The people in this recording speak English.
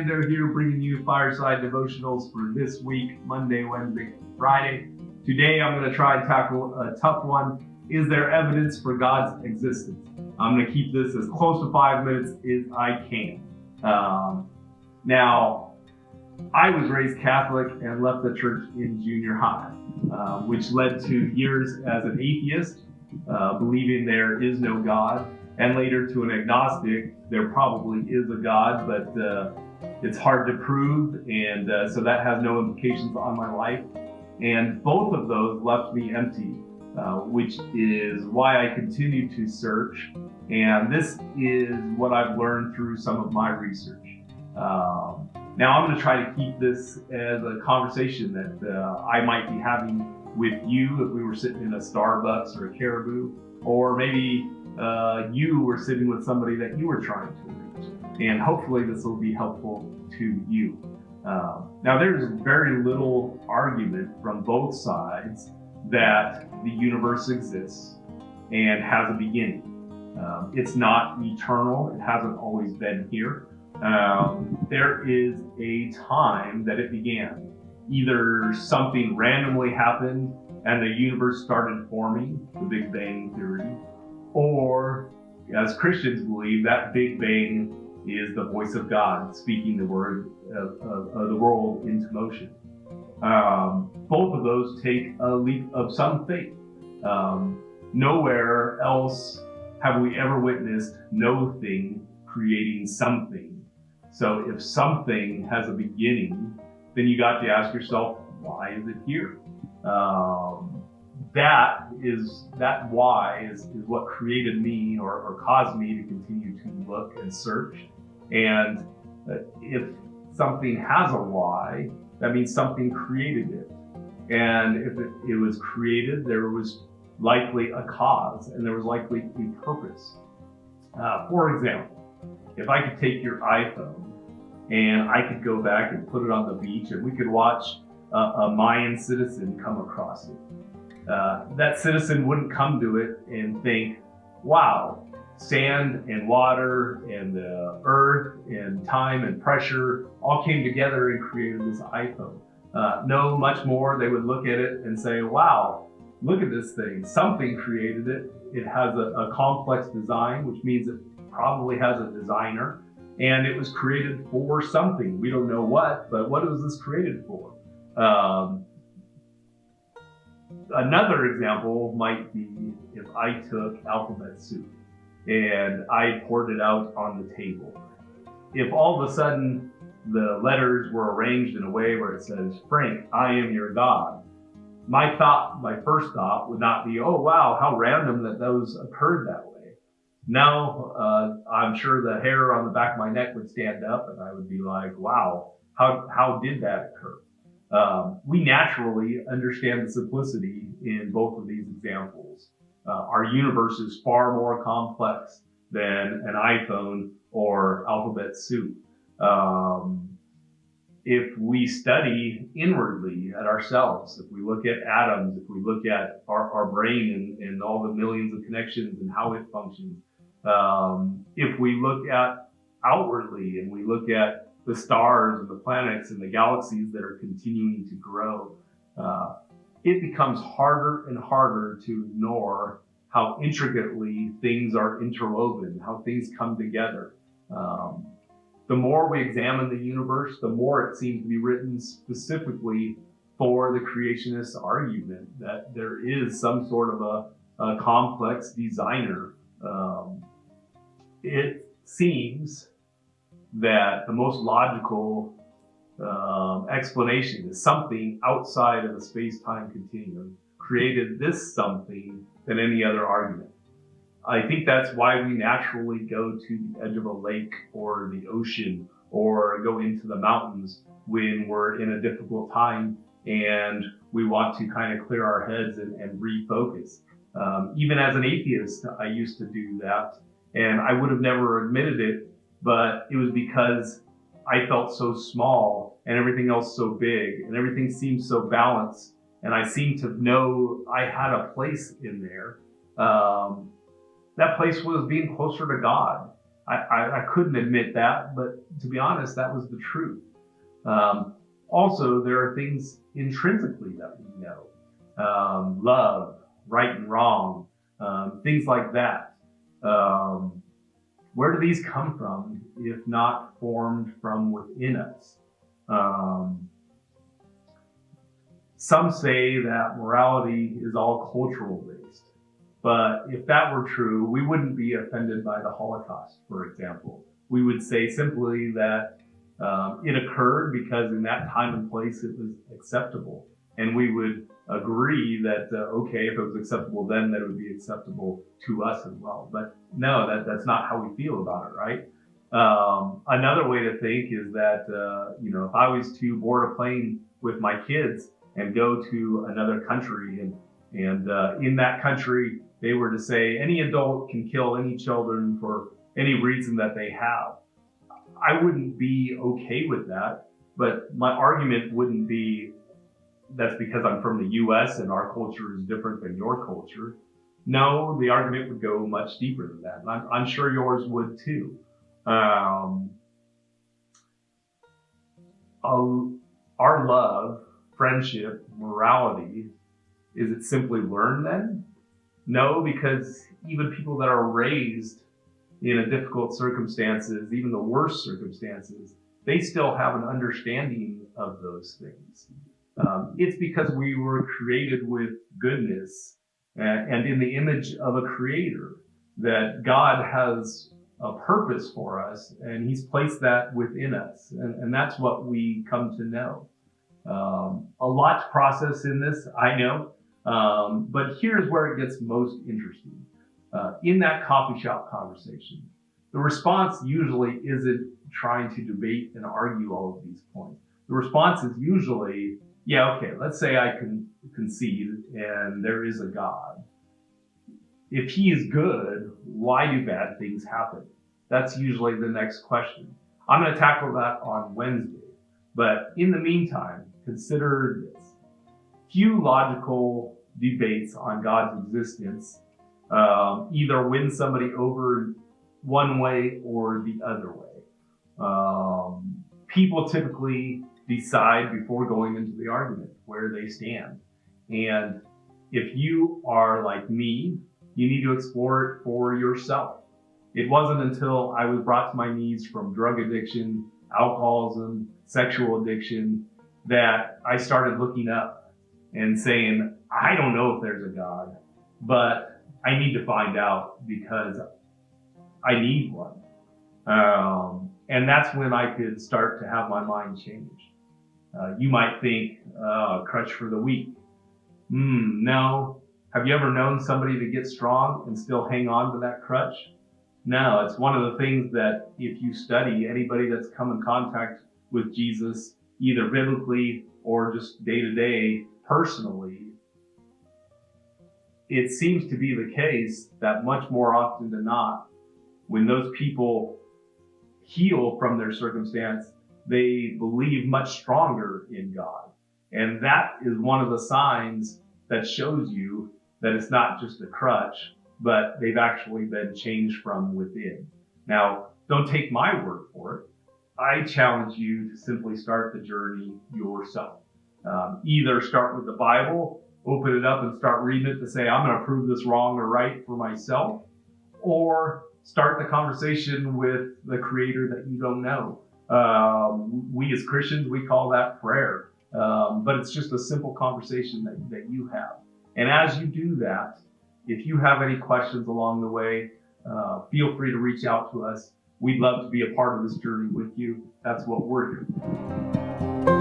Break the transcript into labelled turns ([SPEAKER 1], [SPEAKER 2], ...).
[SPEAKER 1] Sando here, bringing you Fireside devotionals for this week, Monday, Wednesday, and Friday. Today, I'm going to try and tackle a tough one. Is there evidence for God's existence? I'm going to keep this as close to 5 minutes as I can. Now, I was raised Catholic and left the church in junior high, which led to years as an atheist, believing there is no God, and later to an agnostic. There probably is a God, but it's hard to prove, and so that has no implications on my life. And both of those left me empty, which is why I continue to search. And this is what I've learned through some of my research. Now I'm going to try to keep this as a conversation that I might be having with you if we were sitting in a Starbucks or a Caribou, or maybe you were sitting with somebody that you were trying to reach. And hopefully this will be helpful to you. Now there's very little argument from both sides that the universe exists and has a beginning. It's not eternal. It hasn't always been here. There is a time that it began. Either something randomly happened and the universe started forming, the Big Bang Theory, or, as Christians believe, that Big Bang is the voice of God speaking the word of the world into motion. Both of those take a leap of some faith. Nowhere else have we ever witnessed no thing creating something. So if something has a beginning, then you got to ask yourself, why is it here? That why is what created me or caused me to continue to look and search. And if something has a why, that means something created it. And if it was created, there was likely a cause and there was likely a purpose. For example, if I could take your iPhone and I could go back and put it on the beach and we could watch a Mayan citizen come across it. That citizen wouldn't come to it and think, wow, sand and water and earth and time and pressure all came together and created this iPhone. No, much more, they would look at it and say, wow, look at this thing. Something created it. It has a complex design, which means it probably has a designer. And it was created for something. We don't know what, but what was this created for? Another example might be if I took alphabet soup and I poured it out on the table. If all of a sudden the letters were arranged in a way where it says, Frank, I am your God, my first thought would not be, oh wow, how random that those occurred that way. No, I'm sure the hair on the back of my neck would stand up and I would be like, wow, how did that occur? We naturally understand the simplicity in both of these examples. Our universe is far more complex than an iPhone or alphabet soup. If we study inwardly at ourselves, if we look at atoms, if we look at our brain and all the millions of connections and how it functions, if we look at outwardly and we look at the stars and the planets and the galaxies that are continuing to grow, it becomes harder and harder to ignore how intricately things are interwoven, how things come together. The more we examine the universe, the more it seems to be written specifically for the creationist argument that there is some sort of a complex designer. It seems that the most logical explanation is something outside of the space-time continuum created this something than any other argument. I think that's why we naturally go to the edge of a lake or the ocean or go into the mountains when we're in a difficult time and we want to kind of clear our heads and refocus. Even as an atheist, I used to do that, and I would have never admitted it, but it was because I felt so small and everything else so big and everything seemed so balanced, and I seemed to know I had a place in there. That place was being closer to God. I couldn't admit that, but to be honest, that was the truth. Also, there are things intrinsically that we know. Love, right and wrong, things like that. Where do these come from if not formed from within us? Some say that morality is all cultural based. But if that were true, we wouldn't be offended by the Holocaust, for example. We would say simply that it occurred because in that time and place it was acceptable. And we would agree that, okay, if it was acceptable then, that it would be acceptable to us as well. But no, that's not how we feel about it, right? Another way to think is that, if I was to board a plane with my kids and go to another country and in that country, they were to say any adult can kill any children for any reason that they have. I wouldn't be okay with that, but my argument wouldn't be that's because I'm from the US and our culture is different than your culture. No, the argument would go much deeper than that. And I'm sure yours would too. Our love, friendship, morality, is it simply learned then? No, because even people that are raised in a difficult circumstances, even the worst circumstances, they still have an understanding of those things. It's because we were created with goodness and in the image of a creator, that God has a purpose for us and he's placed that within us. And that's what we come to know. A lot to process in this, I know. But here's where it gets most interesting. In that coffee shop conversation, the response usually isn't trying to debate and argue all of these points. The response is usually, yeah, okay, let's say I can concede and there is a God. If he is good, why do bad things happen? That's usually the next question. I'm going to tackle that on Wednesday. But in the meantime, consider this. Few logical debates on God's existence either win somebody over one way or the other way. People typically decide before going into the argument where they stand. And if you are like me, you need to explore it for yourself. It wasn't until I was brought to my knees from drug addiction, alcoholism, sexual addiction, that I started looking up and saying, I don't know if there's a God, but I need to find out because I need one. And that's when I could start to have my mind change. You might think, crutch for the weak. No. Have you ever known somebody to get strong and still hang on to that crutch? No, it's one of the things that if you study anybody that's come in contact with Jesus, either biblically or just day to day personally, it seems to be the case that much more often than not, when those people heal from their circumstance, they believe much stronger in God. And that is one of the signs that shows you that it's not just a crutch, but they've actually been changed from within. Now, don't take my word for it. I challenge you to simply start the journey yourself. Either start with the Bible, open it up and start reading it to say, I'm going to prove this wrong or right for myself, or start the conversation with the Creator that you don't know. We as Christians, we call that prayer, but it's just a simple conversation that you have. And as you do that, if you have any questions along the way, feel free to reach out to us. We'd love to be a part of this journey with you. That's what we're here for.